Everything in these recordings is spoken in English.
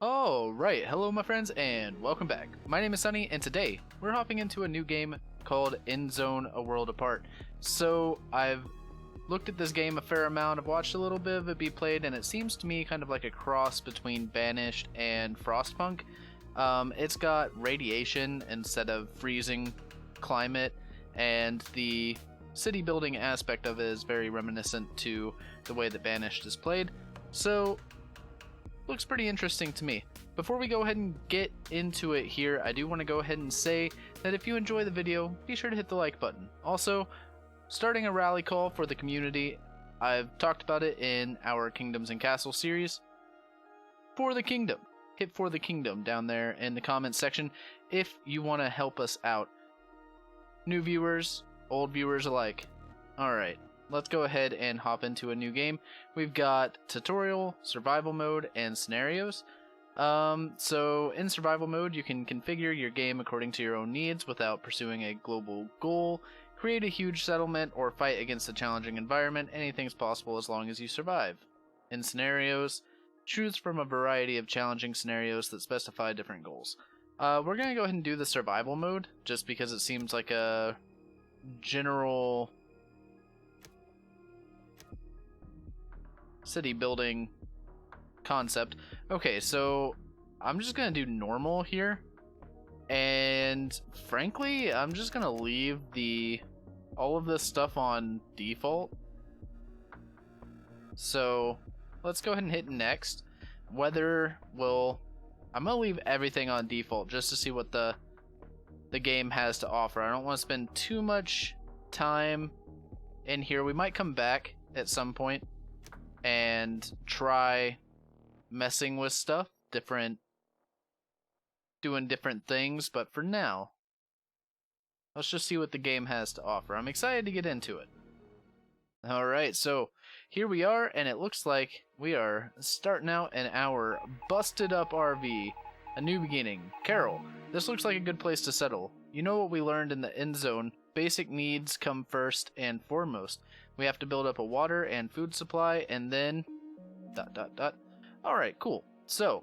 Oh, right. Hello, my friends, and welcome back. My name is Sunny, and today we're hopping into a new game called Endzone: A World Apart. So, I've looked at this game a fair amount, I've watched a little bit of it be played, and it seems to me kind of like a cross between Banished and Frostpunk. It's got radiation instead of freezing climate, and the city building aspect of it is very reminiscent to the way that Banished is played. So, looks pretty interesting to me. Before we go ahead and get into it here, I do want to go ahead and say that if you enjoy the video, be sure to hit the like button. Also, starting a rally call for the community. I've talked about it in our Kingdoms and Castles series. For the Kingdom. Hit For the Kingdom down there in the comments section if you want to help us out. New viewers, old viewers alike. Alright. Let's go ahead and hop into a new game. We've got tutorial, survival mode, and scenarios. So in survival mode, you can configure your game according to your own needs without pursuing a global goal, create a huge settlement, or fight against a challenging environment. Anything's possible as long as you survive. In scenarios, choose from a variety of challenging scenarios that specify different goals. We're going to go ahead and do the survival mode, just because it seems like a general city building concept. Okay, so I'm just gonna do normal here, and frankly I'm just gonna leave all of this stuff on default. So let's go ahead and hit next. Weather I'm gonna leave everything on default just to see what the game has to offer. I don't want to spend too much time in here. We might come back at some point and try messing with stuff, doing different things, but for now, let's just see what the game has to offer. I'm excited to get into it. Alright, so here we are, and it looks like we are starting out in our busted up RV. A new beginning. Carol, this looks like a good place to settle. You know what we learned in the end zone. Basic needs come first and foremost. We have to build up a water and food supply, and then... ... Alright, cool. So,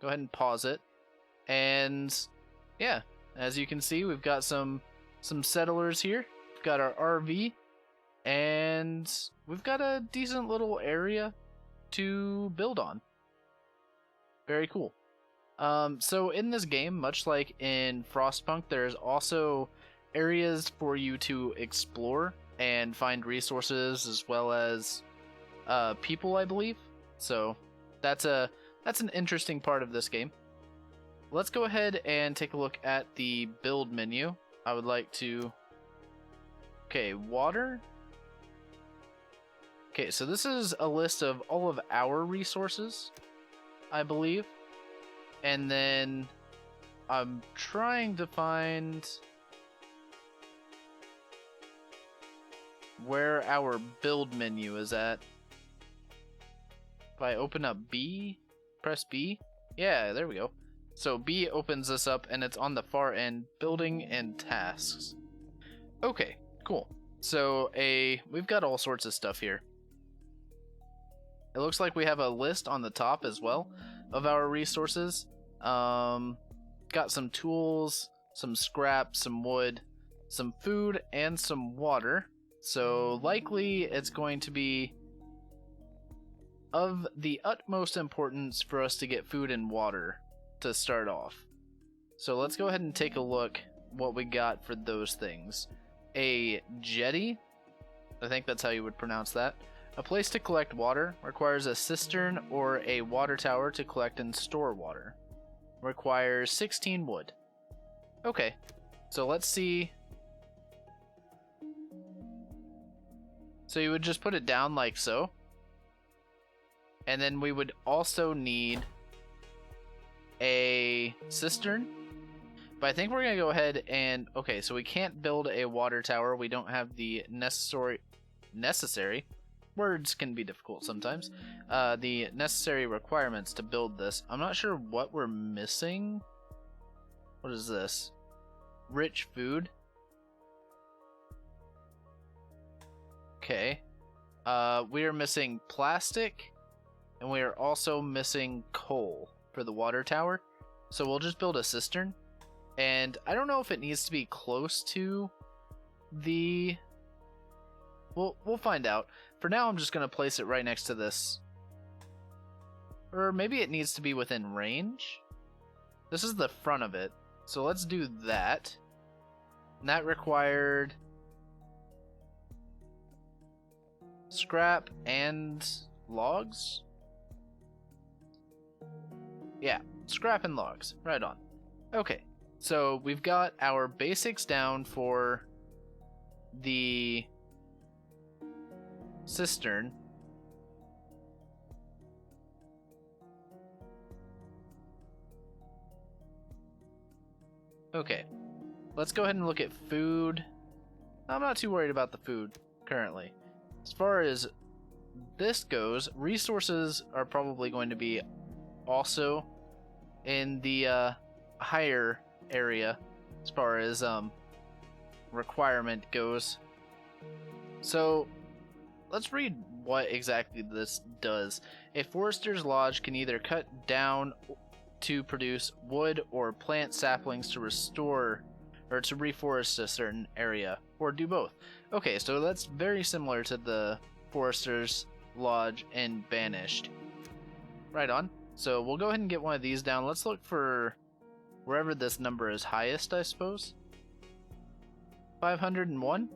go ahead and pause it. And, yeah, as you can see, we've got some settlers here. We've got our RV, and we've got a decent little area to build on. Very cool. So in this game, much like in Frostpunk, there's also areas for you to explore and find resources, as well as people, I believe. So that's an interesting part of this game. Let's go ahead and take a look at the build menu. I would like to... Okay, water. Okay, so this is a list of all of our resources, I believe. And then I'm trying to find where our build menu is at. If I open up B, press B. Yeah, there we go. So B opens this up, and it's on the far end, building and tasks. Okay, cool. So we've got all sorts of stuff here. It looks like we have a list on the top as well of our resources. Got some tools, some scrap, some wood, some food, and some water. So likely it's going to be of the utmost importance for us to get food and water to start off. So let's go ahead and take a look what we got for those things. A jetty, I think that's how you would pronounce that. A place to collect water. Requires a cistern or a water tower to collect and store water. Requires 16 wood. Okay, so let's see. So you would just put it down like so. And then we would also need a cistern. But I think we're going to go ahead and... Okay, so we can't build a water tower. We don't have the necessary... Words can be difficult sometimes. The necessary requirements to build this. I'm not sure what we're missing. What is this? Rich food. Okay. We are missing plastic, and we are also missing coal. for the water tower. So we'll just build a cistern. And I don't know if it needs to be close to the... We'll find out. For now, I'm just going to place it right next to this. Or maybe it needs to be within range. This is the front of it. So let's do that. And that required scrap and logs? Yeah, scrap and logs. Right on. Okay, so we've got our basics down for the cistern. Okay, let's go ahead and look at food. I'm not too worried about the food currently. As far as this goes, resources are probably going to be also in the higher area as far as requirement goes. So let's read what exactly this does. A forester's lodge can either cut down to produce wood or plant saplings to restore or to reforest a certain area, or do both. Okay, so that's very similar to the forester's lodge in Banished. Right on. So we'll go ahead and get one of these down. Let's look for wherever this number is highest, I suppose. 501?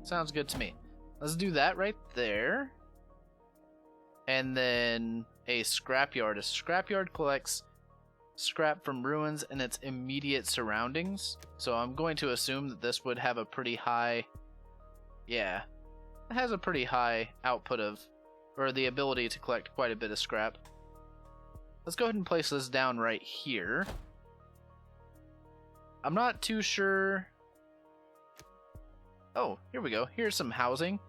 Sounds good to me. Let's do that right there. And then a scrapyard. A scrapyard collects scrap from ruins in its immediate surroundings. So I'm going to assume that this would have a pretty high... Yeah, it has a pretty high output of... or the ability to collect quite a bit of scrap. Let's go ahead and place this down right here. I'm not too sure... Oh, here we go. Here's some housing.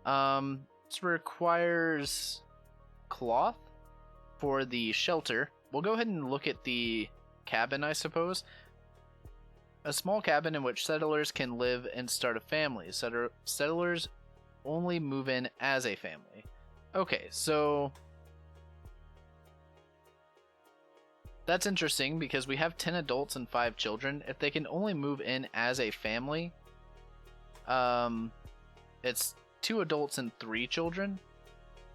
This requires cloth for the shelter. We'll go ahead and look at the cabin, I suppose. A small cabin in which settlers can live and start a family. Settlers only move in as a family. Okay, so... that's interesting because we have 10 adults and 5 children. If they can only move in as a family, it's 2 adults and 3 children.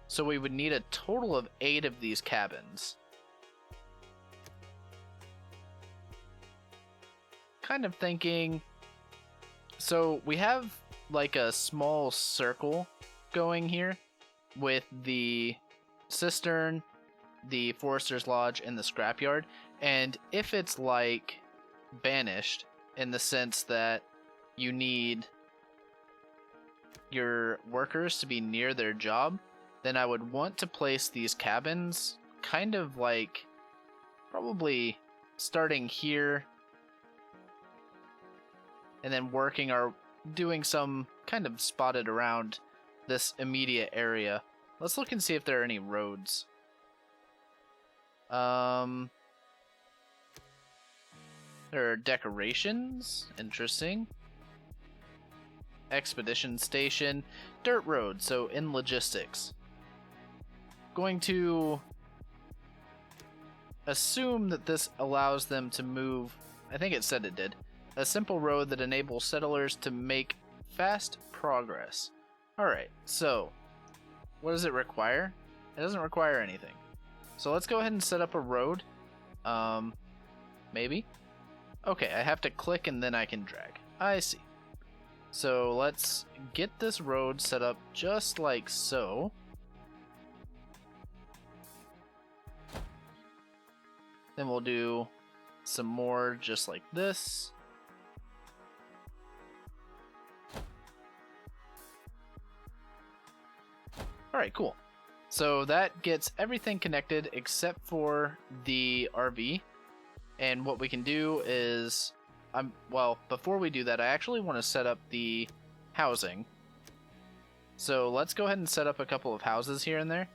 So we would need a total of 8 of these cabins. Kind of thinking, so we have like a small circle going here with the cistern, the forester's lodge, and the scrapyard. And if it's like Banished in the sense that you need your workers to be near their job, then I would want to place these cabins kind of like probably starting here and then doing some kind of spotted around this immediate area. Let's look and see if there are any roads. There are decorations. Interesting. Expedition station. Dirt road, so in logistics. Going to assume that this allows them to move. I think it said it did. A simple road that enables settlers to make fast progress. Alright, so what does it require? It doesn't require anything. So let's go ahead and set up a road. Maybe? Okay, I have to click and then I can drag. I see. So let's get this road set up just like so. Then we'll do some more just like this. Alright, cool. So that gets everything connected except for the RV. And what we can do is, well, before we do that, I actually want to set up the housing. So let's go ahead and set up a couple of houses here and there.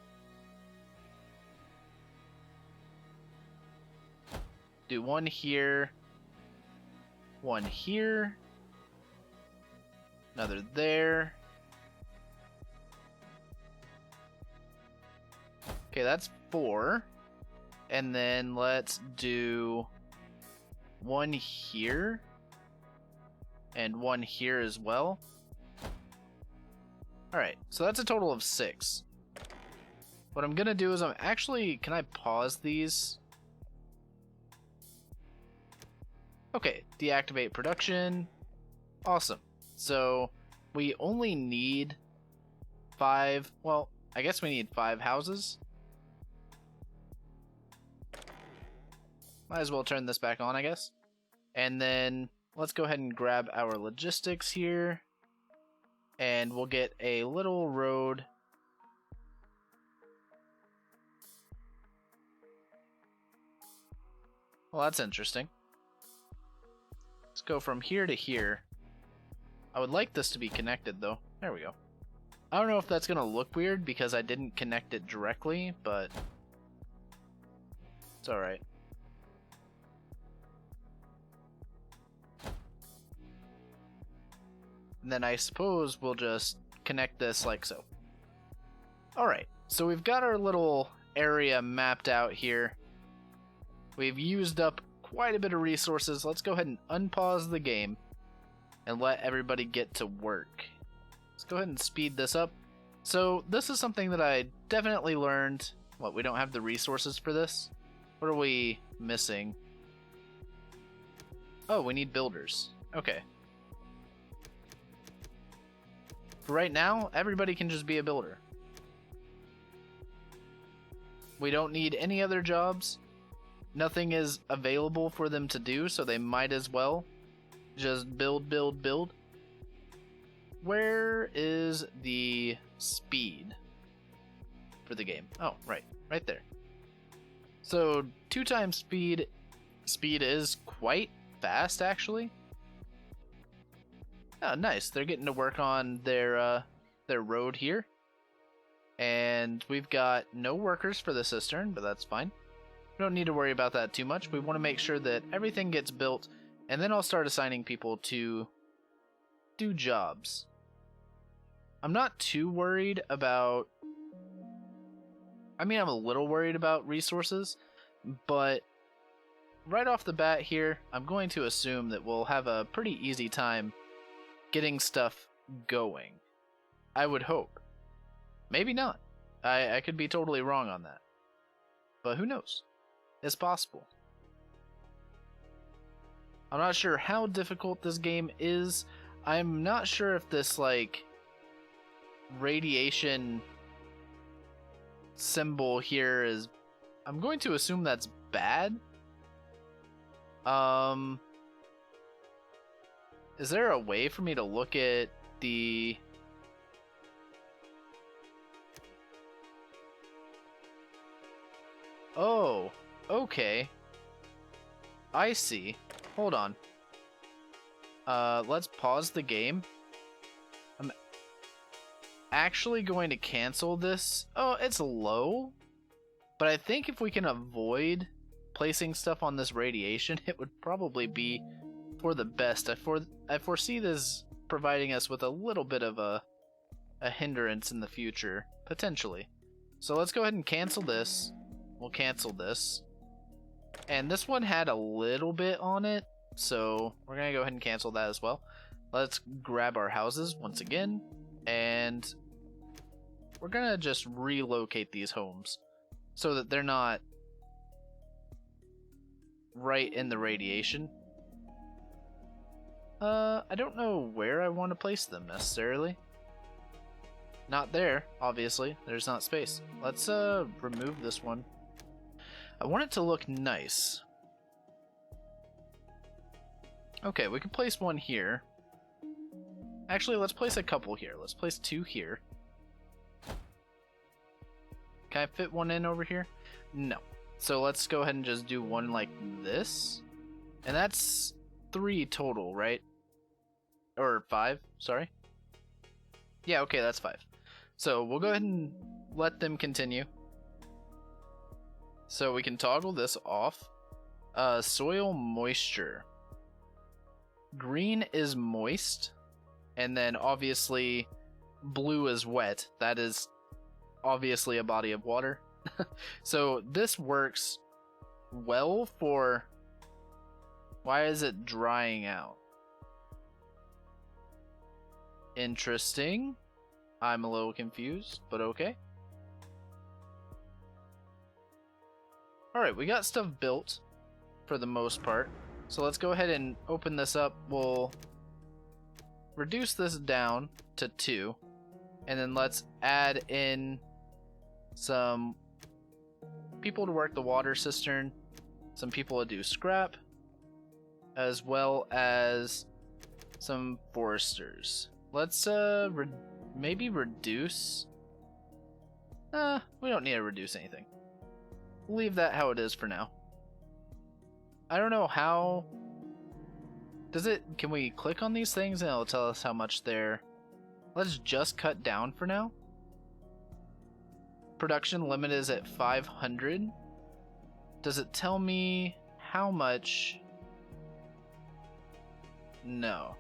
Do one here, one here, another there. Okay, that's 4. And then let's do one here and one here as well. Alright, so that's a total of 6. What I'm gonna do is can I pause these? Okay, deactivate production. Awesome. So we only need 5, well, I guess we need 5 houses. Might as well turn this back on, I guess. And then let's go ahead and grab our logistics here. And we'll get a little road. Well, that's interesting. Let's go from here to here. I would like this to be connected, though. There we go. I don't know if that's going to look weird because I didn't connect it directly, but it's alright. And then I suppose we'll just connect this like so. Alright, so we've got our little area mapped out here. We've used up quite a bit of resources. Let's go ahead and unpause the game and let everybody get to work. Let's go ahead and speed this up. So this is something that I definitely learned. What, we don't have the resources for this? What are we missing? Oh, we need builders. Okay. For right now, everybody can just be a builder. We don't need any other jobs. Nothing is available for them to do, so they might as well just build, build, build. Where is the speed for the game? Oh, right there. So 2 times speed is quite fast, actually. Oh, nice. They're getting to work on their road here. And we've got no workers for the cistern, but that's fine. We don't need to worry about that too much. We want to make sure that everything gets built, and then I'll start assigning people to do jobs. I'm not too worried about... I mean, I'm a little worried about resources, but right off the bat here, I'm going to assume that we'll have a pretty easy time getting stuff going. I would hope. Maybe not. I could be totally wrong on that. But who knows? It's possible. I'm not sure how difficult this game is. I'm not sure if this, like, radiation symbol here is... I'm going to assume that's bad. Is there a way for me to look at the... Oh, okay. I see. Hold on. Let's pause the game. I'm actually going to cancel this. Oh, it's low. But I think if we can avoid placing stuff on this radiation, it would probably be for the best. I foresee this providing us with a little bit of a hindrance in the future, potentially. So let's go ahead and cancel this. We'll cancel this. And this one had a little bit on it, so we're going to go ahead and cancel that as well. Let's grab our houses once again, and we're going to just relocate these homes so that they're not right in the radiation. I don't know where I want to place them necessarily. Not there, obviously. There's not space. Let's remove this one. I want it to look nice. Okay, we can place one here. Actually, let's place a couple here. Let's place 2 here. Can I fit one in over here? No. So let's go ahead and just do one like this. And that's 3 total, right? Or 5, sorry. Yeah, okay, that's 5. So we'll go ahead and let them continue. So we can toggle this off. Soil moisture. Green is moist. And then obviously blue is wet. That is obviously a body of water. So this works well for... Why is it drying out? Interesting. I'm a little confused, but okay. Alright, we got stuff built for the most part. So let's go ahead and open this up. We'll reduce this down to 2. And then let's add in some people to work the water cistern, some people to do scrap, as well as some foresters. Let's maybe reduce. We don't need to reduce anything. We'll leave that how it is for now. I don't know how. Does it? Can we click on these things and it'll tell us how much they're? Let's just cut down for now. Production limit is at 500. Does it tell me how much? No.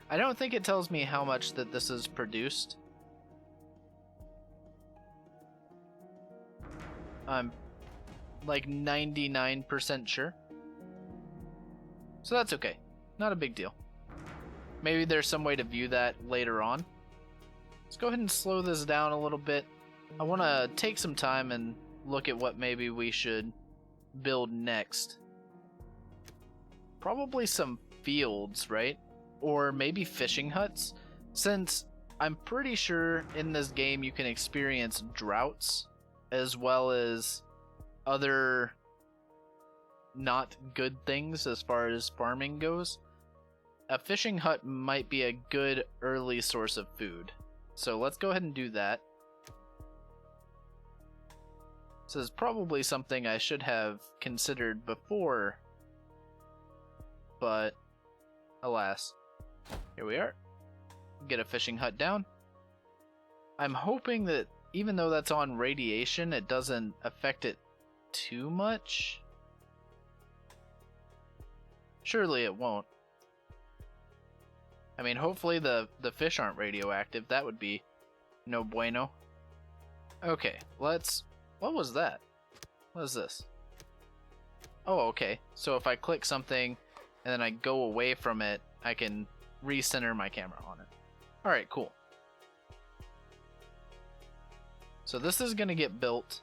I don't think it tells me how much that this is produced. I'm like 99% sure. So that's okay. Not a big deal. Maybe there's some way to view that later on. Let's go ahead and slow this down a little bit. I want to take some time and look at what maybe we should build next. Probably some fields, right? Or maybe fishing huts, since I'm pretty sure in this game you can experience droughts as well as other not good things as far as farming goes. A fishing hut might be a good early source of food. So let's go ahead and do that. This is probably something I should have considered before, but alas. Here we are. Get a fishing hut down. I'm hoping that even though that's on radiation, it doesn't affect it too much. Surely it won't. I mean, hopefully the fish aren't radioactive. That would be no bueno. Okay, let's... What was that? What is this? Oh, okay. So if I click something and then I go away from it, I can recenter my camera on it. Alright, cool. So this is going to get built.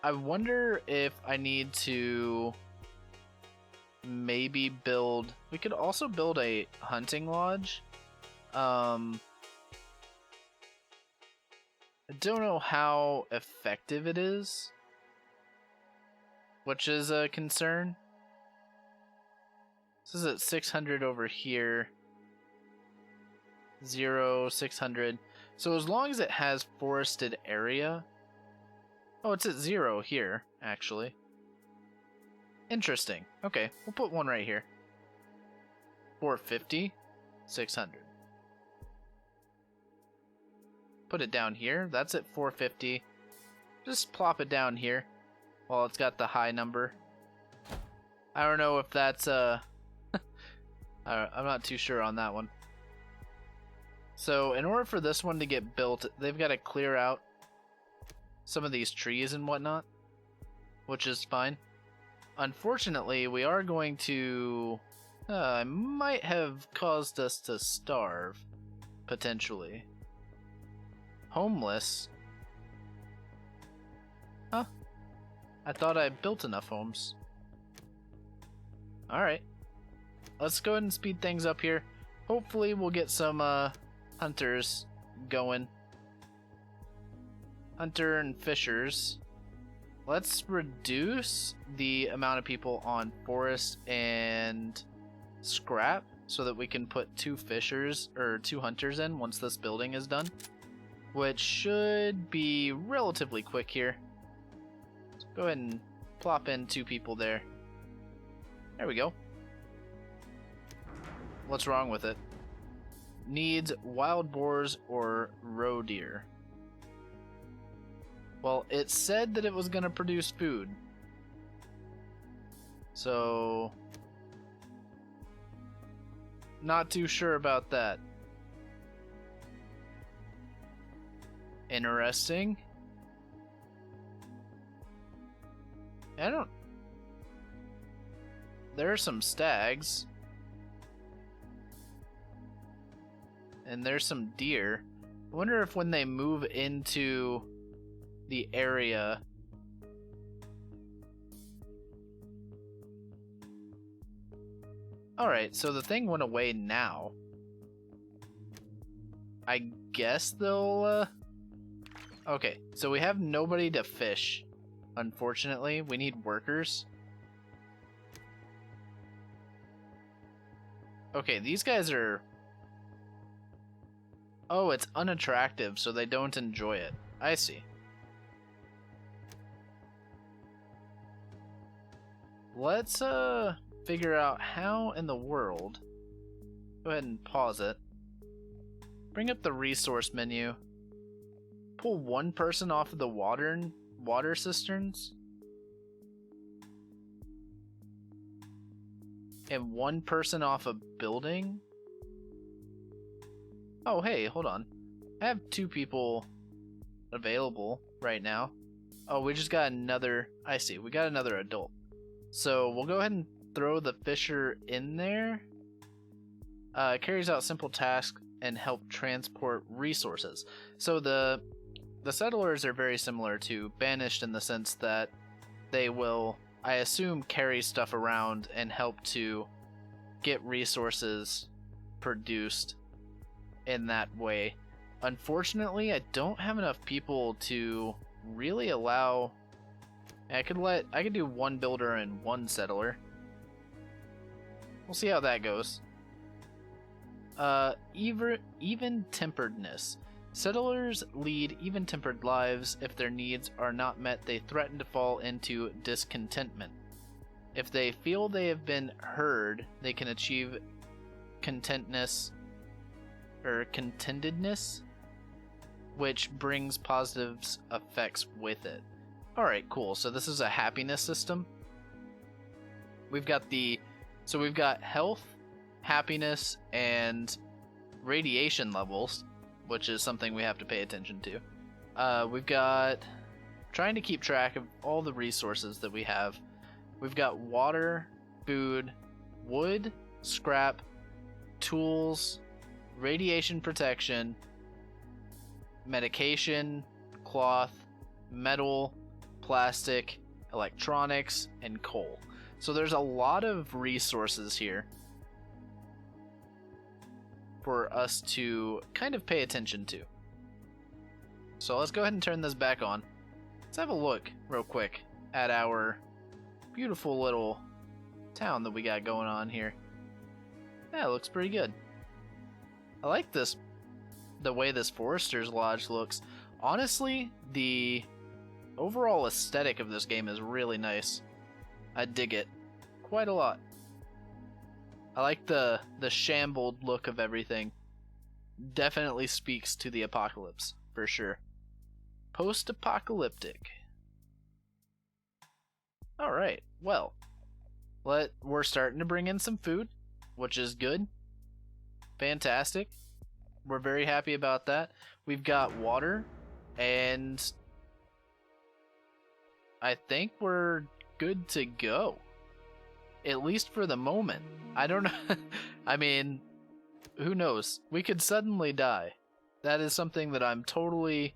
I wonder if I need to maybe build... We could also build a hunting lodge. I don't know how effective it is, which is a concern. This is at 600 over here. 0, 600. So as long as it has forested area... Oh, it's at 0 here, actually. Interesting. Okay, we'll put one right here. 450, 600. Put it down here. That's at 450. Just plop it down here while it's got the high number. I don't know if that's I'm not too sure on that one. So in order for this one to get built, they've got to clear out some of these trees and whatnot, which is fine. Unfortunately, we are going to... I might have caused us to starve, potentially. Homeless? Huh? I thought I built enough homes. Alright. Let's go ahead and speed things up here. Hopefully we'll get some hunters going. Hunter and fishers. Let's reduce the amount of people on forest and scrap so that we can put 2 fishers or 2 hunters in once this building is done, which should be relatively quick here. Let's go ahead and plop in 2 people there. There we go. What's wrong with it? Needs wild boars or roe deer. Well, it said that it was going to produce food. So, not too sure about that. Interesting. there are some stags. And there's some deer. I wonder if when they move into the area... Alright, so the thing went away now. I guess they'll... Okay, so we have nobody to fish. Unfortunately, we need workers. Okay, these guys are... Oh, it's unattractive, so they don't enjoy it. I see. Let's, figure out how in the world... Go ahead and pause it. Bring up the resource menu. Pull one person off of the water cisterns. And one person off a building. Oh, hey, hold on. I have 2 people available right now. Oh, we just got another... I see, we got another adult. So we'll go ahead and throw the fisher in there. It carries out simple tasks and help transport resources. So the settlers are very similar to Banished in the sense that they will, I assume, carry stuff around and help to get resources produced in that way. Unfortunately, I don't have enough people to really allow... I could do 1 builder and 1 settler. We'll see how that goes. Even-temperedness. Settlers lead even-tempered lives. If their needs are not met, they threaten to fall into discontentment. If they feel they have been heard, they can achieve contentedness, which brings positive effects with it. Alright, cool. So this is a happiness system. We've got we've got health, happiness, and radiation levels, which is something we have to pay attention to. We've got trying to keep track of all the resources that we have. We've got water, food, wood, scrap, tools, radiation protection, medication, cloth, metal, plastic, electronics, and coal. So there's a lot of resources here for us to kind of pay attention to. So let's go ahead and turn this back on. Let's have a look real quick at our beautiful little town that we got going on here. Yeah, it looks pretty good. I like this, the way this Forester's Lodge looks. Honestly, the overall aesthetic of this game is really nice. I dig it quite a lot. I like the shambled look of everything. Definitely speaks to the apocalypse, for sure. Post-apocalyptic. Alright, well, we're starting to bring in some food, which is good. Fantastic. We're very happy about that. We've got water, and I think we're good to go. At least for the moment. I don't know. I mean, who knows? We could suddenly die. That is something that I'm totally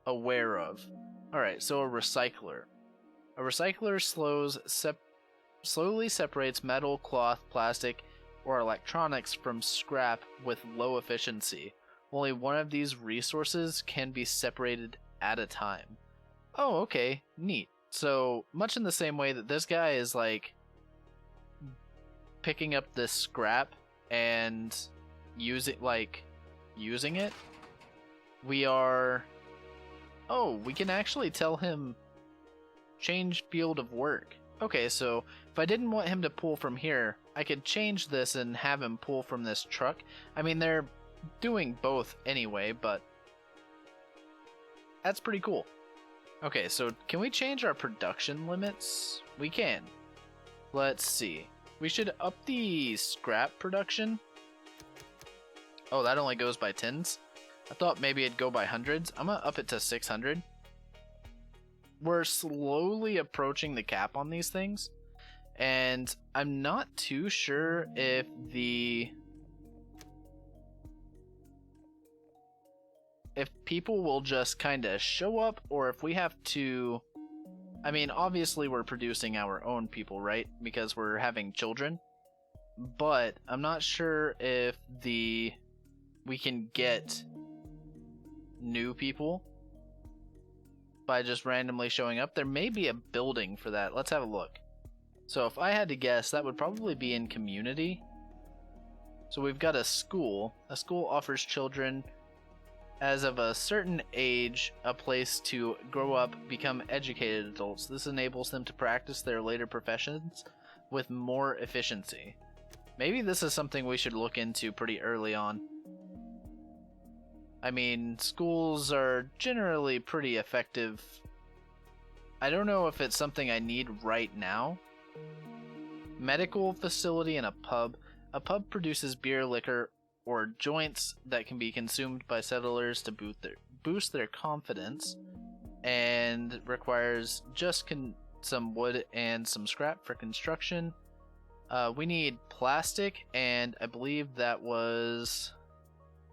aware of. Alright, so a recycler. A recycler slowly separates metal, cloth, plastic, or electronics from scrap with low efficiency. Only one of these resources can be separated at a time. Oh, okay. Neat. So, much in the same way that this guy is, like, picking up this scrap and using it, we are... Oh, we can actually tell him change field of work. Okay, so if I didn't want him to pull from here, I could change this and have him pull from this truck. I mean, they're doing both anyway, but that's pretty cool. Okay, so can we change our production limits? We can. Let's see. We should up the scrap production. Oh, that only goes by tens? I thought maybe it'd go by hundreds. I'm gonna up it to 600. We're slowly approaching the cap on these things. And I'm not too sure if people will just kind of show up, or if we have to. I mean, obviously we're producing our own people, right? Because we're having children. But I'm not sure if we can get new people by just randomly showing up. There may be a building for that. Let's have a look. So if I had to guess, that would probably be in community. So we've got a school. A school offers children as of a certain age a place to grow up, become educated adults. This enables them to practice their later professions with more efficiency. Maybe this is something we should look into pretty early on. I mean, schools are generally pretty effective. I don't know if it's something I need right now. Medical facility and a pub. A pub produces beer, liquor, or joints that can be consumed by settlers to boost their confidence, and requires just some wood and some scrap for construction. We need plastic, and I believe that was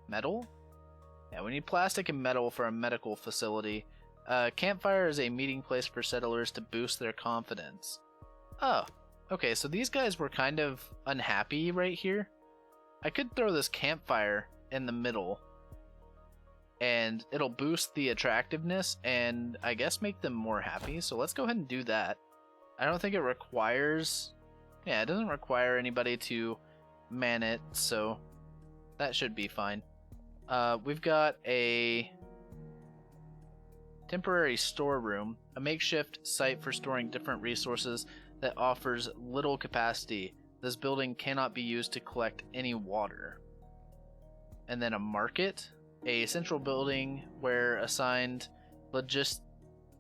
metal? Yeah, we need plastic and metal for a medical facility. Campfire is a meeting place for settlers to boost their confidence. Oh, okay, so these guys were kind of unhappy right here. I could throw this campfire in the middle, and it'll boost the attractiveness and I guess make them more happy. So let's go ahead and do that. I don't think it requires... Yeah, it doesn't require anybody to man it, so that should be fine. We've got a temporary storeroom, a makeshift site for storing different resources that offers little capacity. This building cannot be used to collect any water. And then a market, a central building where assigned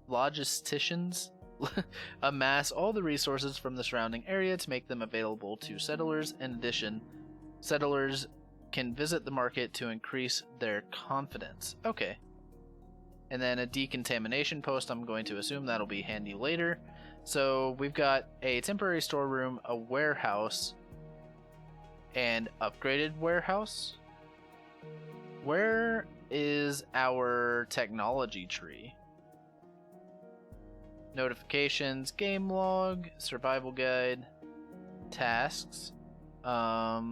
logisticians amass all the resources from the surrounding area to make them available to settlers. In addition, settlers can visit the market to increase their confidence. Okay. And then a decontamination post. I'm going to assume that'll be handy later. So we've got a temporary storeroom, a warehouse, and upgraded warehouse. Where is our technology tree? Notifications, game log, survival guide, tasks. I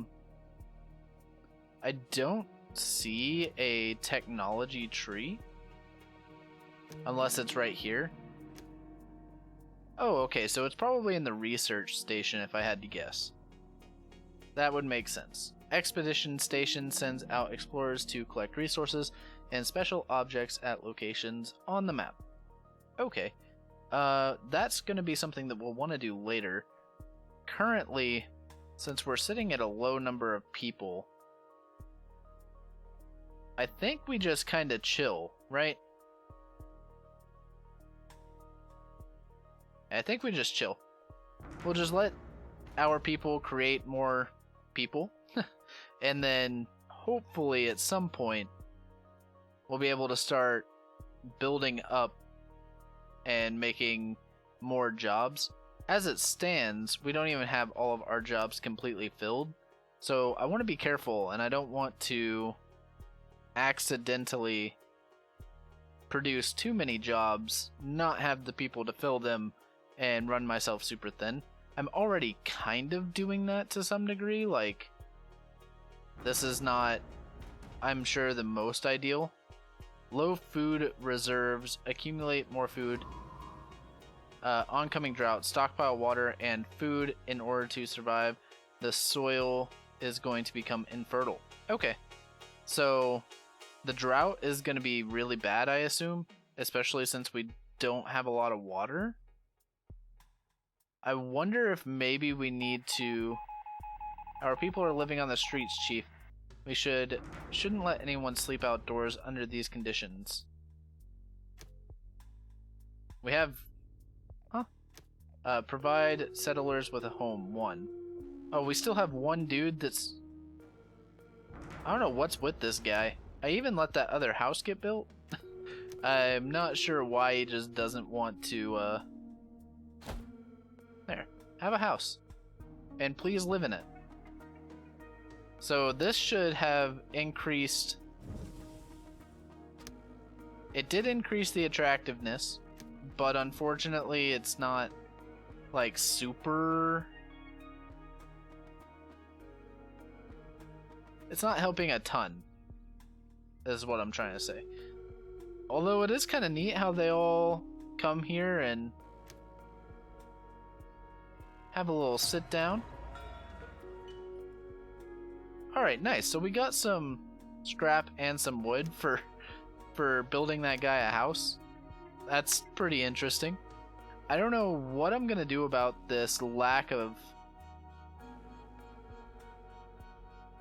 don't see a technology tree. Unless it's right here. Oh, okay, so it's probably in the research station if I had to guess. That would make sense. Expedition Station sends out explorers to collect resources and special objects at locations on the map. Okay. That's going to be something that we'll want to do later. Currently, since we're sitting at a low number of people, I think we just kind of chill, right? I think we just chill. We'll just let our people create more people, and then hopefully at some point we'll be able to start building up and making more jobs. As it stands, we don't even have all of our jobs completely filled, so I want to be careful, and I don't want to accidentally produce too many jobs, not have the people to fill them, and run myself super thin. I'm already kind of doing that to some degree. Like, this is not, I'm sure, the most ideal. Low food reserves, accumulate more food. Oncoming drought, stockpile water and food in order to survive. The soil is going to become infertile. Okay, so the drought is going to be really bad, I assume, especially since we don't have a lot of water. I wonder if maybe we need to... Our people are living on the streets, Chief. We shouldn't let anyone sleep outdoors under these conditions. We have... Huh? Provide settlers with a home. 1. Oh, we still have one dude that's... I don't know what's with this guy. I even let that other house get built. I'm not sure why he just doesn't want to, There. have a house. And please live in it. So this should have increased... It did increase the attractiveness, but unfortunately it's not, like, super... It's not helping a ton, is what I'm trying to say. Although it is kind of neat how they all come here and have a little sit down. Alright, nice. So we got some scrap and some wood for building that guy a house. That's pretty interesting. I don't know what I'm gonna do about this lack of...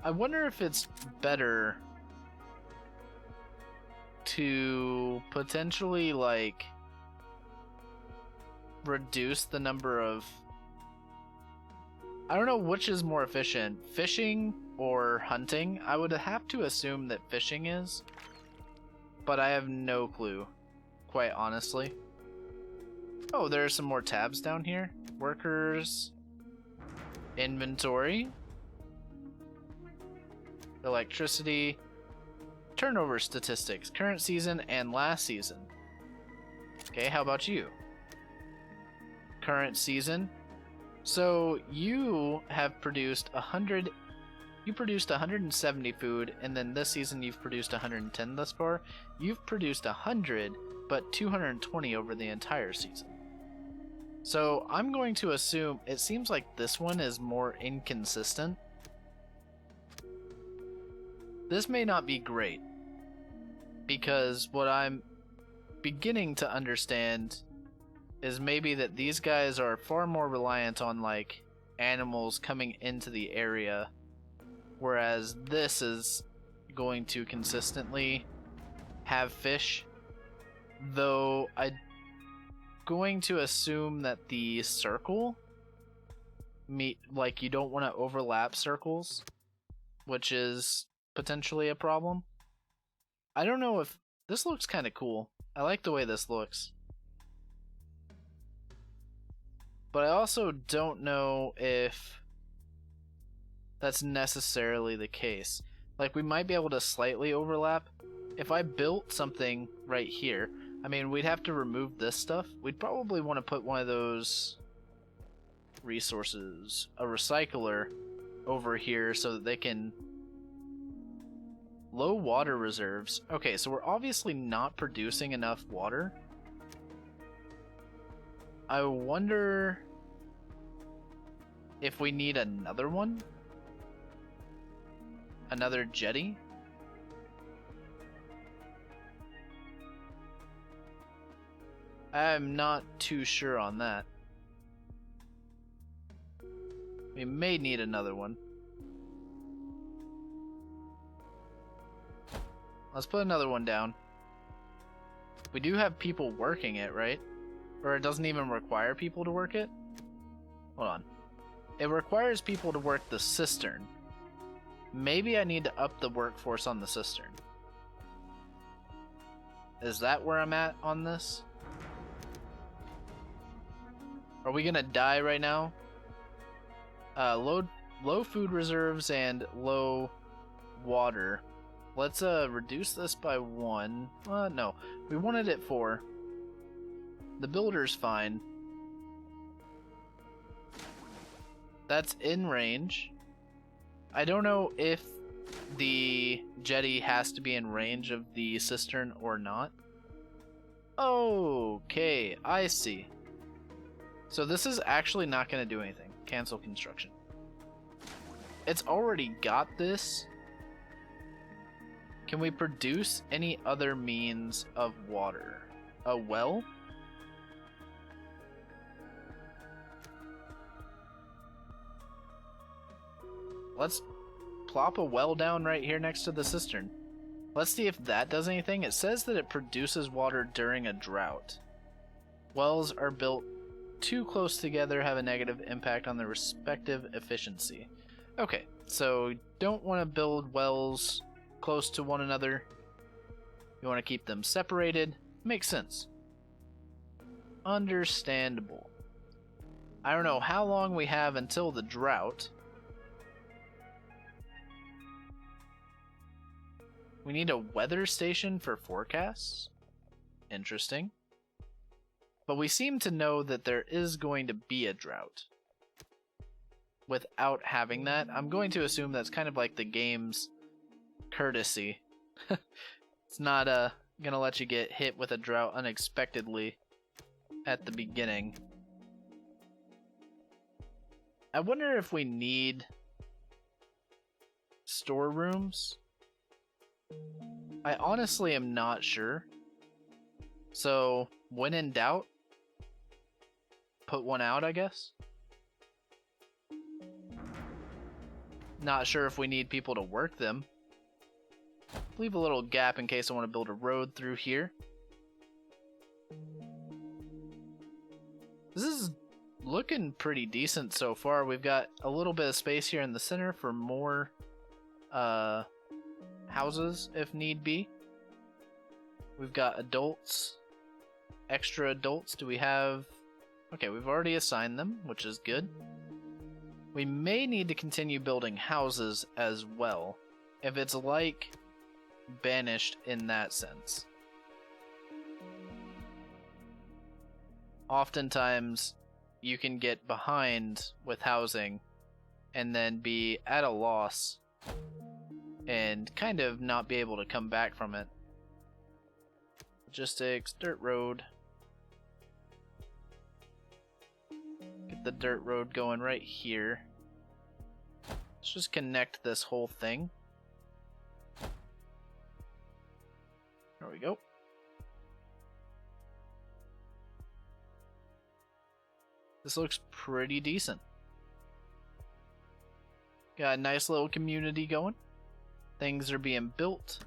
I wonder if it's better to potentially, like, reduce the number of... I don't know which is more efficient, fishing or hunting. I would have to assume that fishing is, but I have no clue, quite honestly. Oh, there are some more tabs down here. Workers, inventory, electricity, turnover statistics, current season and last season. Okay, how about you? Current season. So you have produced 100. You produced 170 food, and then this season you've produced 110 thus far. You've produced 100, but 220 over the entire season. So I'm going to assume it seems like this one is more inconsistent. This may not be great, because what I'm beginning to understand is maybe that these guys are far more reliant on, like, animals coming into the area, whereas this is going to consistently have fish. Though I'm going to assume that the circle, like, you don't want to overlap circles, which is potentially a problem. I don't know if this looks kind of cool. I like the way this looks. But I also don't know if that's necessarily the case. Like, we might be able to slightly overlap. If I built something right here, I mean, we'd have to remove this stuff. We'd probably want to put one of those resources, a recycler, over here so that they can... Low water reserves. Okay, so we're obviously not producing enough water. I wonder if we need another one? Another jetty? I'm not too sure on that. We may need another one. Let's put another one down. We do have people working it, right? Or it doesn't even require people to work it? Hold on. It requires people to work the cistern. Maybe I need to up the workforce on the cistern. Is that where I'm at on this? Are we gonna die right now? Low food reserves and low water. Let's reduce this by 1. No, we wanted it 4. The builder's fine. That's in range. I don't know if the jetty has to be in range of the cistern or not. Okay, I see. So this is actually not going to do anything. Cancel construction. It's already got this. Can we produce any other means of water? A well? Let's plop a well down right here next to the cistern. Let's see if that does anything. It says that it produces water during a drought. Wells are built too close together, have a negative impact on their respective efficiency. Okay, so don't want to build wells close to one another. You want to keep them separated. Makes sense. Understandable. I don't know how long we have until the drought. We need a weather station for forecasts. Interesting. But we seem to know that there is going to be a drought. Without having that, I'm going to assume that's kind of like the game's courtesy. It's not gonna let you get hit with a drought unexpectedly at the beginning. I wonder if we need storerooms. I honestly am not sure. So, when in doubt, put one out, I guess. Not sure if we need people to work them. Leave a little gap in case I want to build a road through here. This is looking pretty decent so far. We've got a little bit of space here in the center for more houses if need be. We've got adults, extra adults. Do we have... Okay, we've already assigned them, which is good. We may need to continue building houses as well, if it's like Banished in that sense. Oftentimes, you can get behind with housing and then be at a loss and kind of not be able to come back from it. Logistics, dirt road. Get the dirt road going right here. Let's just connect this whole thing. There we go. This looks pretty decent. Got a nice little community going. Things are being built.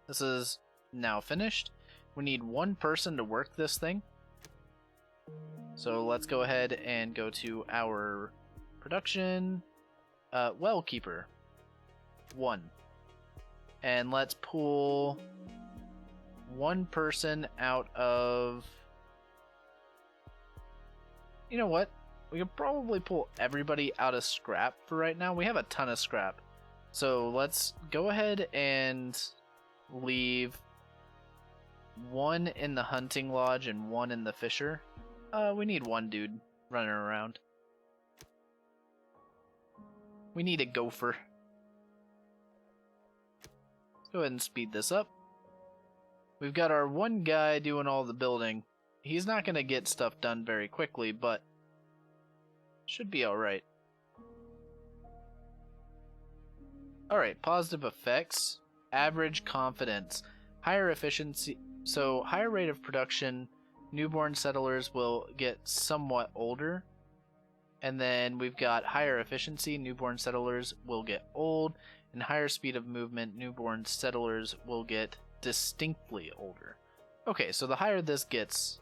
This is now finished. We need one person to work this thing. So let's go ahead and go to our production. Well keeper. 1. And let's pull one person out of... You know what? We could probably pull everybody out of scrap for right now. We have a ton of scrap. So let's go ahead and leave one in the hunting lodge and one in the fisher. We need one dude running around. We need a gopher. Let's go ahead and speed this up. We've got our one guy doing all the building. He's not going to get stuff done very quickly, but should be alright. Alright, positive effects. Average confidence. Higher efficiency. So, higher rate of production. Newborn settlers will get somewhat older. And then we've got higher efficiency. Newborn settlers will get old. And higher speed of movement. Newborn settlers will get distinctly older. Okay, so the higher this gets,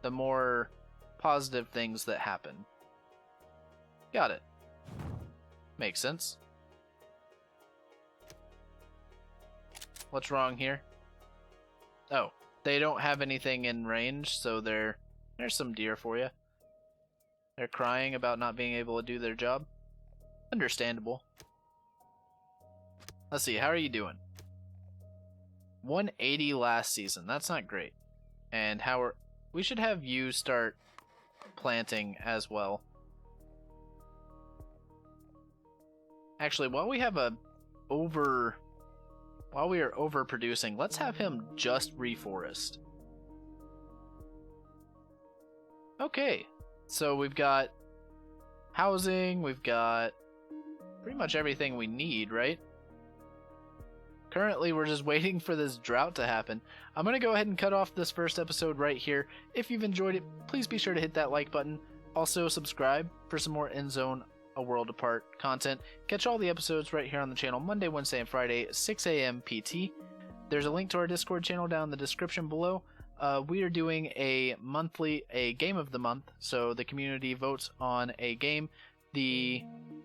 the more positive things that happen. Got it. Makes sense. What's wrong here? Oh, they don't have anything in range, so there's some deer for you. They're crying about not being able to do their job. Understandable. Let's see, how are you doing? 180 last season. That's not great. And we should have you start planting as well. Actually, while we are overproducing, let's have him just reforest. Okay, so we've got housing, we've got pretty much everything we need, right? Currently, we're just waiting for this drought to happen. I'm going to go ahead and cut off this first episode right here. If you've enjoyed it, please be sure to hit that like button. Also, subscribe for some more Endzone A World Apart content. Catch all the episodes right here on the channel Monday, Wednesday, and Friday, 6 a.m. PT. There's a link to our Discord channel down in the description below. We are doing a game of the month, so the community votes on a game.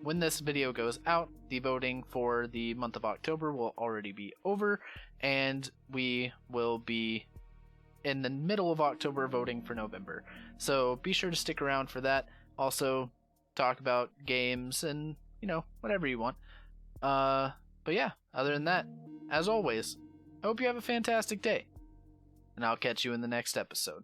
When this video goes out, the voting for the month of October will already be over, and we will be in the middle of October voting for November. So be sure to stick around for that. also talk about games and, whatever you want. But yeah, other than that, as always, I hope you have a fantastic day, and I'll catch you in the next episode.